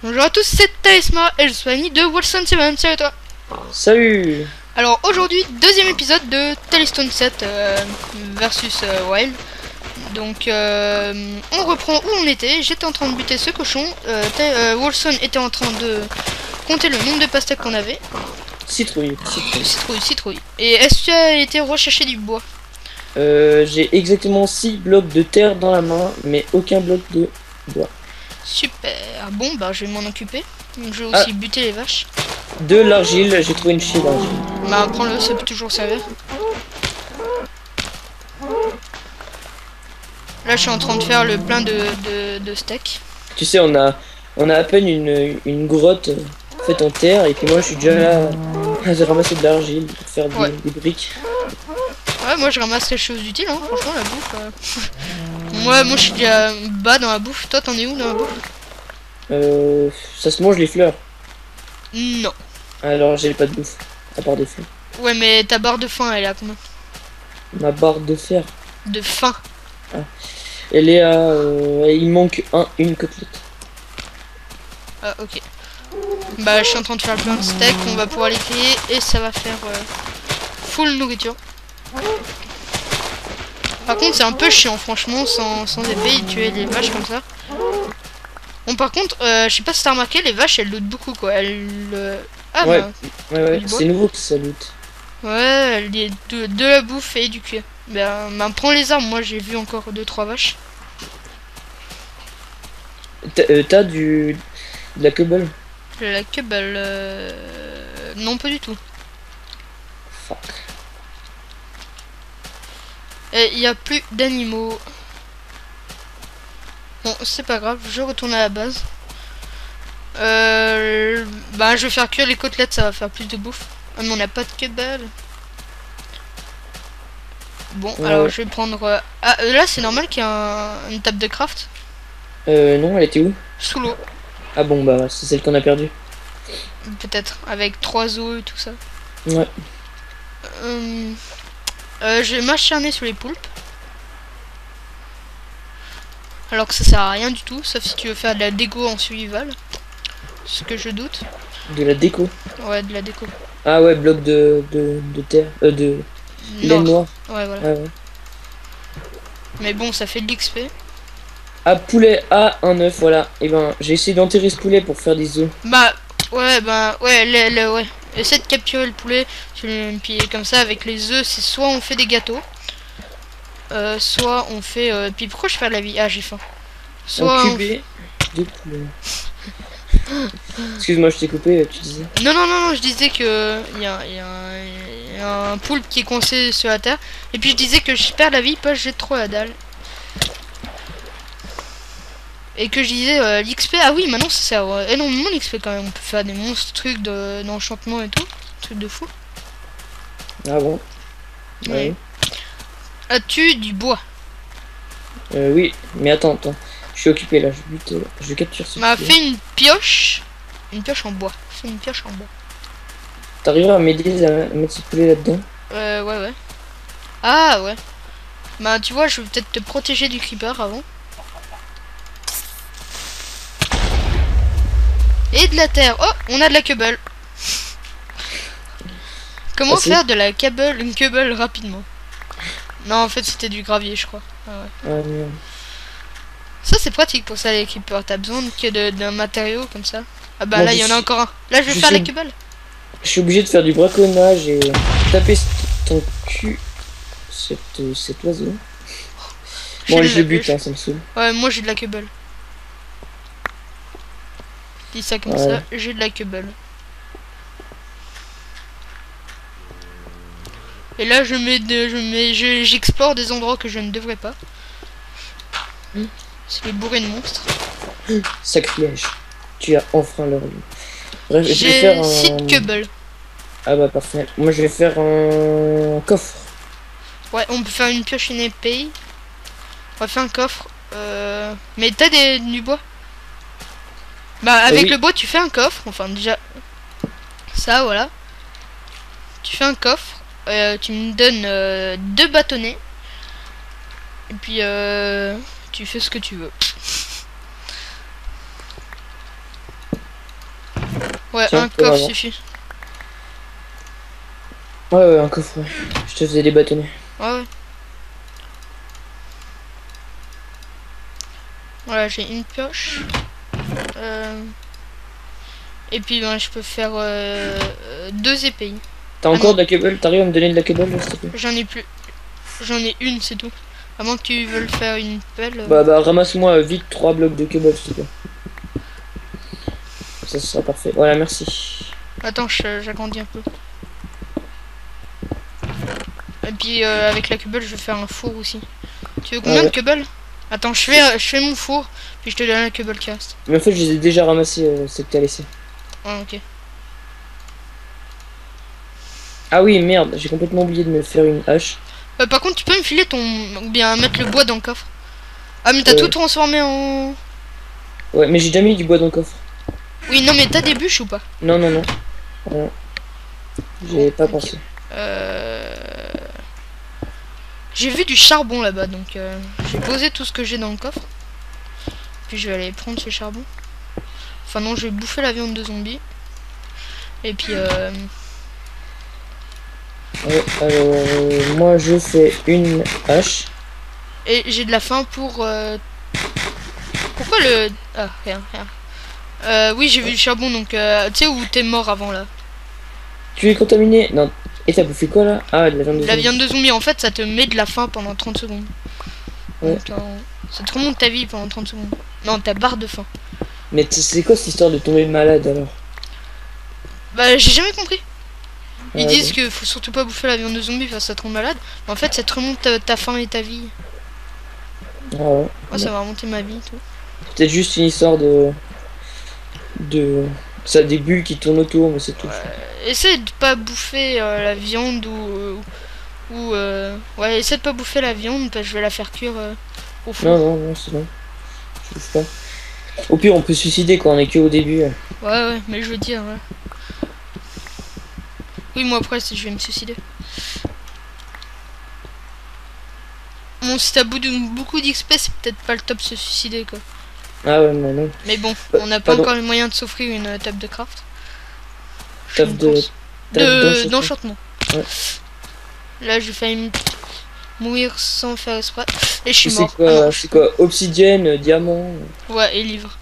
Bonjour à tous, c'est Talisma et je suis ami de Wilson 7. Salut toi. Salut. Alors aujourd'hui, deuxième épisode de Talistone 7 versus Wild. Donc on reprend où on était. J'étais en train de buter ce cochon. Wilson était en train de compter le nombre de pastèques qu'on avait. Citrouille. Citrouille. Et est-ce que tu as été rechercher du bois? J'ai exactement 6 blocs de terre dans la main, mais aucun bloc de bois. Super. Bon bah je vais m'en occuper. Donc je vais aussi buter les vaches. De l'argile, j'ai trouvé une chie d'argile. Bah prends-le, ça peut toujours servir. Là je suis en train de faire le plein de steaks. Tu sais, on a à peine une grotte faite en terre, et puis moi je suis déjà là à ramasser de l'argile pour faire des briques. Ouais, moi je ramasse les choses utiles, hein. Franchement la bouffe. Moi je suis déjà bas dans la bouffe. Toi t'en es où dans la bouffe? Ça se mange les fleurs. Non. Alors j'ai pas de bouffe, à part des fleurs. Ouais mais ta barre de faim elle est à combien? Ma barre de fer. De faim. Ah. Elle est à... il manque une côtelette. Ah ok. Bah je suis en train de faire plein de steaks, on va pouvoir les griller et ça va faire full nourriture. Par contre c'est un peu chiant franchement sans épée et tuer les vaches comme ça. Bon par contre je sais pas si t'as remarqué, les vaches elles lootent beaucoup quoi. Ah ouais, bah, ouais. C'est nouveau que ça loot. Ouais, il y a de la bouffe et du cuir. Ben prends les armes, moi j'ai vu encore 2-3 vaches. T'as de la cobble? La cobble, non pas du tout. Fuck. Et il n'y a plus d'animaux. Bon, c'est pas grave, je retourne à la base. Bah je vais faire cuire les côtelettes, ça va faire plus de bouffe. Ah mais on n'a pas de cobble. Bon, alors je vais prendre... Ah, là c'est normal qu'il y ait une table de craft. Non, elle était où? Sous l'eau. Ah bon, bah c'est celle qu'on a perdue. Peut-être, avec 3 os et tout ça. Ouais. Je vais m'acharner sur les poulpes. Alors que ça sert à rien du tout, sauf si tu veux faire de la déco en survival. Ce que je doute. De la déco? Ouais, de la déco. Ah ouais, bloc de terre. De laine noire. Ouais, voilà. Ah ouais. Mais bon, ça fait de l'XP. Ah, poulet. Ah, un œuf, voilà. Et ben, j'ai essayé d'enterrer ce poulet pour faire des œufs. Bah, ouais, ouais. Essaie de capturer le poulet. Puis comme ça, avec les œufs, c'est soit on fait des gâteaux. Soit on fait... Puis pourquoi je fais de la vie? Ah, j'ai faim. Soit incubé de poulet. Excuse-moi, je t'ai coupé, tu disais. Non, je disais que il y a un poulpe qui est coincé sur la terre. Et puis je disais que je perds la vie parce que j'ai trop la dalle. Et que je disais l'XP, ah oui, maintenant ça sert énormément l'XP quand même. On peut faire des monstres trucs d'enchantement et tout. Truc de fou. Ah bon? Ouais. As-tu du bois? Oui, mais attends. Je suis occupé là, je capture ce M'a fait une pioche. Une pioche en bois. Fais une pioche en bois. T'arriveras à m'aider à mettre ce poulet là-dedans? Ouais. Ah ouais. Bah tu vois, je vais peut-être te protéger du creeper avant. Et de la terre. Oh, on a de la cobble. Comment faire de la une cobble rapidement? Non, en fait c'était du gravier, je crois. Ah ouais. Ah merde. Ça c'est pratique pour ça les creepers. T'as besoin que d'un matériau comme ça. Ah bah Moi, là il y en a encore un. Là je vais faire la cobble. Je suis obligé de faire du braconnage et taper ton cul cet oiseau. Bon, je le bute, hein, ça me saoule. Ouais, moi j'ai de la cobble. Dis ça comme ça, j'ai de la cobble. Et là j'explore des endroits que je ne devrais pas. C'est les bourrés de monstres. Sacrilège. Tu as enfreint leur lieu. Bref, je vais J'ai faire 6 cobble. Ah bah parfait. Moi je vais faire un coffre. Ouais, on peut faire une pioche et une épée. On va faire un coffre. Mais t'as du bois? Bah avec oui. le bois tu fais un coffre. Enfin déjà ça voilà. Tu fais un coffre. Tu me donnes 2 bâtonnets. Et puis tu fais ce que tu veux. Ouais, Tiens, un pour coffre avoir. suffit. Ouais, un coffre, ouais. Je te faisais des bâtonnets. Ouais, ouais. Voilà, j'ai une pioche. Et puis ben, je peux faire 2 épées. T'as Ah encore non, de la cable? T'arrives à me donner de la cable, là, s'il te plaît? j'en ai plus. J'en ai une, c'est tout. À moins que tu veuilles faire une pelle. Bah, ramasse-moi vite 3 blocs de cable, s'il te plaît. Ça sera parfait. Voilà, merci. Attends, j'agrandis un peu. Et puis avec la cubble, je vais faire un four aussi. Tu veux Ah combien de ouais. cubble? Attends, je fais mon four, puis je te donne la cubble qui reste. Mais en fait, je les ai déjà ramassés, ceux que t'as laissé. Ah, ok. Ah oui, merde, j'ai complètement oublié de me faire une hache. Par contre, tu peux me filer ton... Ou bien mettre le bois dans le coffre. Ah, mais t'as tout Euh, transformé en... ouais, mais j'ai déjà mis du bois dans le coffre. Oui, non, mais t'as des bûches ou pas? Non, non, non. Voilà. J'ai pas Ok. pensé. J'ai vu du charbon là-bas, donc j'ai posé tout ce que j'ai dans le coffre. Puis je vais aller prendre ce charbon. Enfin non, je vais bouffer la viande de zombie. Et puis Ouais, alors, moi je fais une hache. et j'ai de la faim pour... Pourquoi le... Ah, rien, rien. Oui, j'ai vu du charbon, donc... tu sais où t'es mort avant, là. Tu es contaminé? Non. Et t'as bouffé quoi là? Ah, de la viande de La zombie. viande de zombie, en fait, ça te met de la faim pendant 30 secondes. Ouais. Donc, ça te remonte ta vie pendant 30 secondes. Non, ta barre de faim. Mais c'est quoi cette histoire de tomber malade alors? Bah, j'ai jamais compris. Ils Ah, disent bon. que faut surtout pas bouffer la viande de zombie parce que ça te rend malade. Mais en fait, ça te remonte ta faim et ta vie. Ah ouais. Oh, ça va remonter ma vie, tout. C'est peut-être juste une histoire de... Ça a des bulles qui tournent autour, mais c'est tout. Essaye de pas bouffer la viande ouais, essaie de pas bouffer la viande parce que je vais la faire cuire au four. Non, non, non, c'est bon. Je bouffe pas. Au pire, on peut se suicider quand on est que au début. Ouais, ouais, mais je veux dire, ouais. Oui, moi après, je vais me suicider. Bon, si t'as beaucoup d'XP, c'est peut-être pas le top de se suicider, quoi. Ah ouais, mais non. Mais bon, on n'a pas Pardon. encore les moyens de s'offrir une table de craft. Table Je de... pense. table D'enchantement. Ouais. Là, j'ai failli mourir sans faire exprès. Et je suis C'est mort. Ah quoi, non, c'est quoi? Obsidienne, diamant. ouais, et livre.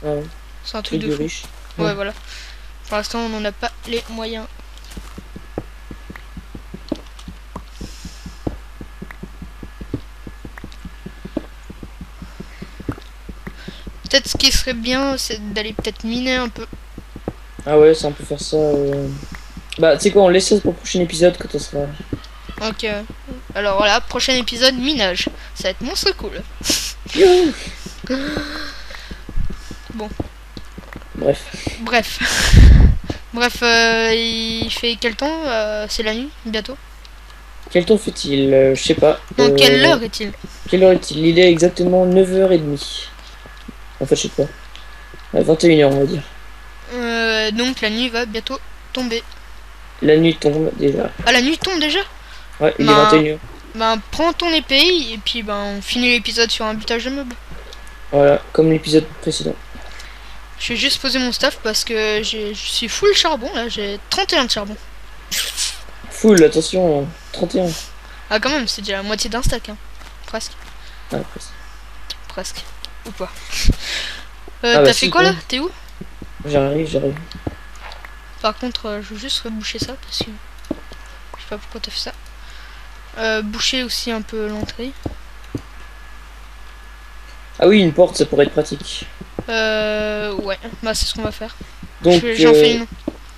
Ah ouais, C'est un truc truc de de fou. riche. Ouais, Ouais. voilà. Pour l'instant, on n'en a pas les moyens. Peut-être ce qui serait bien, c'est d'aller peut-être miner un peu. Ah ouais, ça on peut faire ça. Bah, tu sais quoi, on laisse ça pour le prochain épisode quand on sera. Donc, alors voilà, prochain épisode, minage. Ça va être monstre cool. Youhou. Bon. Bref. Bref. Bref, il fait quel temps c'est la nuit, bientôt. Quel temps fait-il? Je sais pas. Non, quelle heure est-il? Quelle heure est-il? Il est exactement 9h30. En fait, je sais pas. 21h, on va dire. Donc la nuit va bientôt tomber. La nuit tombe déjà. Ah, la nuit tombe déjà? Ouais, il Bah, est 21h. Ben, prends ton épée et puis ben, on finit l'épisode sur un butage de meubles. Voilà, comme l'épisode précédent. Je vais juste poser mon stuff parce que je suis full charbon là, j'ai 31 de charbon. Full, attention, 31. Ah, quand même, c'est déjà la moitié d'un stack, hein. Presque. Ah, presque. Presque. Ou pas. Ah T'as bah fait si, quoi là? bon. T'es où? J'arrive. Par contre, je veux juste reboucher ça parce que je sais pas pourquoi t'as fait ça. Boucher aussi un peu l'entrée. Ah oui, une porte, ça pourrait être pratique. Ouais, bah c'est ce qu'on va faire. Donc, J'en fais une.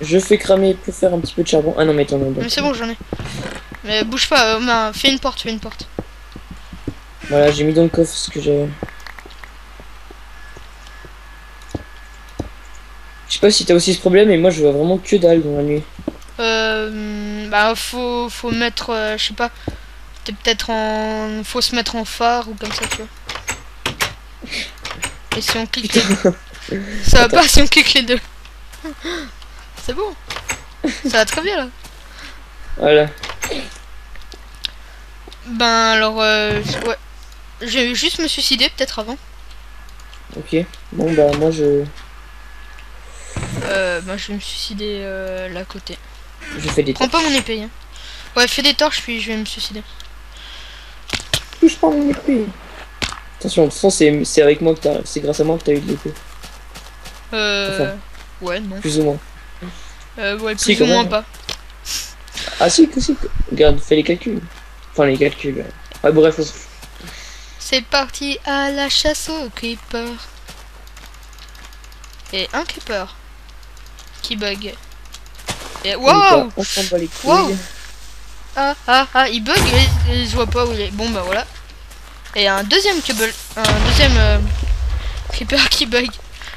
je fais cramer pour faire un petit peu de charbon. Ah non, mais attends, non. Mais c'est bon, j'en ai. Mais bouge pas, ben, fais une porte, Voilà, j'ai mis dans le coffre ce que j'avais. Je sais pas si t'as aussi ce problème, mais moi je vois vraiment que dalle dans la nuit. Bah faut mettre, je sais pas, peut-être faut se mettre en phare ou comme ça, tu vois. Et si on clique les deux, ça va pas si on clique les deux. C'est bon, ça va très bien là. Voilà. Ben alors, ouais, je vais juste me suicider peut-être avant. Ok. Bon bah moi je... Bah, je vais me suicider là à côté. Je fais des Prends torches. pas mon épée. Hein. Ouais, fais des torches, puis je vais me suicider. Touche pas mon épée. Attention, de toute façon, c'est avec moi que t'as. C'est grâce à moi que t'as eu de l'épée. Enfin. Ouais, non. Plus ou moins. Ouais, Si, plus ou quand moins même. pas. Ah si, que si. Regarde, fais les calculs. Enfin, les calculs. Ouais, bref, on s'en fout. C'est parti à la chasse au creeper. Et un creeper qui bug. Et waouh! On s'en bat les couilles. Wow. Il bug et il se voit pas où il est. Bon bah voilà. Et un deuxième creeper qui bug.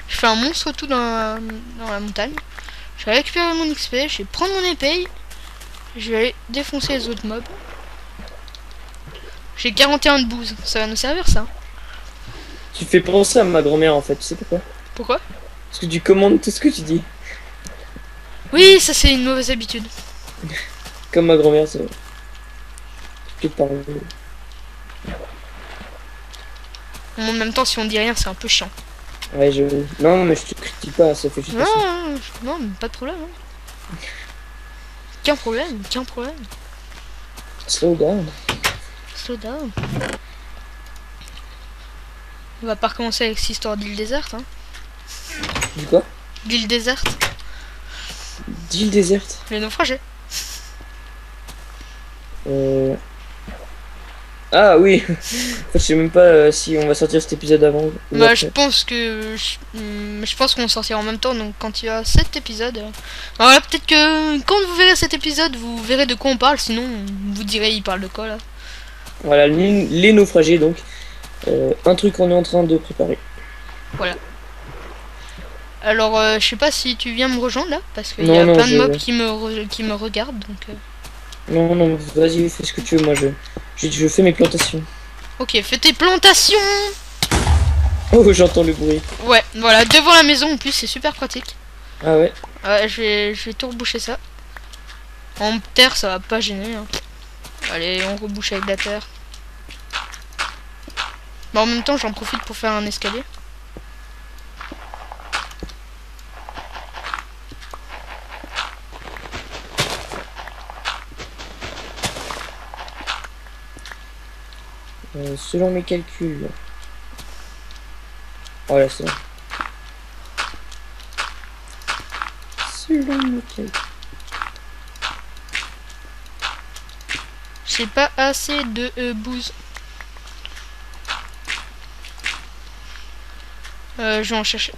Je fais un monstre tout dans la montagne. Je vais récupérer mon XP, je vais prendre mon épée. Je vais aller défoncer les autres mobs. J'ai 41 de bouse, ça va nous servir ça. Tu fais penser à ma grand-mère en fait, tu sais pourquoi? Pourquoi? Parce que tu commandes tout ce que tu dis. Oui, ça c'est une mauvaise habitude. Comme ma grand-mère, c'est. Tu te parles. En même temps, si on dit rien, c'est un peu chiant. Ouais, je. Non, mais je te critique pas, ça fait juste Non, passer. non, pas de problème. Hein. Qu'un problème, qu'un problème. Slow down. Slow down. On va pas recommencer avec cette histoire d'île déserte. Hein. Dis quoi? L'île déserte, D'île déserte. les naufragés. Ah oui. En fait, je sais même pas si on va sortir cet épisode avant. Ou Bah, après. je pense que je pense qu'on sortira en même temps. Donc, quand il y a cet épisode, alors là, peut-être que quand vous verrez cet épisode, vous verrez de quoi on parle. Sinon, vous direz il parle de quoi là. Voilà, les naufragés donc. Un truc qu'on est en train de préparer. Voilà. Alors, je sais pas si tu viens me rejoindre là, parce qu'il y Non, a non, plein de mobs qui me regardent. Donc, Non, non, vas-y, fais ce que tu veux, moi je fais mes plantations. ok, fais tes plantations. Oh, j'entends le bruit. Ouais, voilà, devant la maison en plus, c'est super pratique. Ah ouais. Ouais, je vais tout reboucher ça. En terre, ça va pas gêner. Hein. Allez, on rebouche avec la terre. Bah, en même temps, j'en profite pour faire un escalier. Selon mes calculs. Voilà, c'est bon. Selon mes calculs. J'ai pas assez de bouse. Je vais en chercher.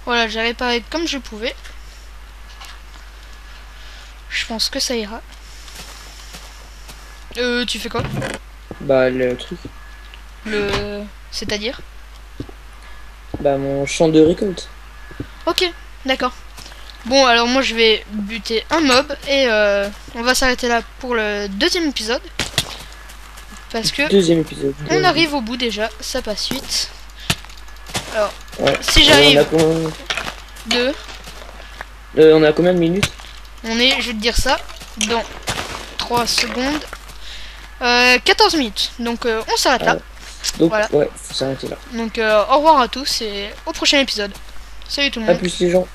Voilà, j'ai réparé comme je pouvais. Je pense que ça ira. Tu fais quoi? Bah, le truc. C'est-à-dire? Bah, mon champ de récolte. Ok, d'accord. Bon, alors moi je vais buter un mob et on va s'arrêter là pour le deuxième épisode. Parce que Deuxième épisode. on arrive au bout déjà, ça passe vite. Alors, Ouais. si On j'arrive a combien... on a combien de minutes? on est, je vais te dire ça, dans 3 secondes. 14 minutes. Donc on s'arrête là. Donc, Voilà. ouais, faut s'arrêter là. Donc au revoir à tous et au prochain épisode. Salut tout le A monde. plus les gens.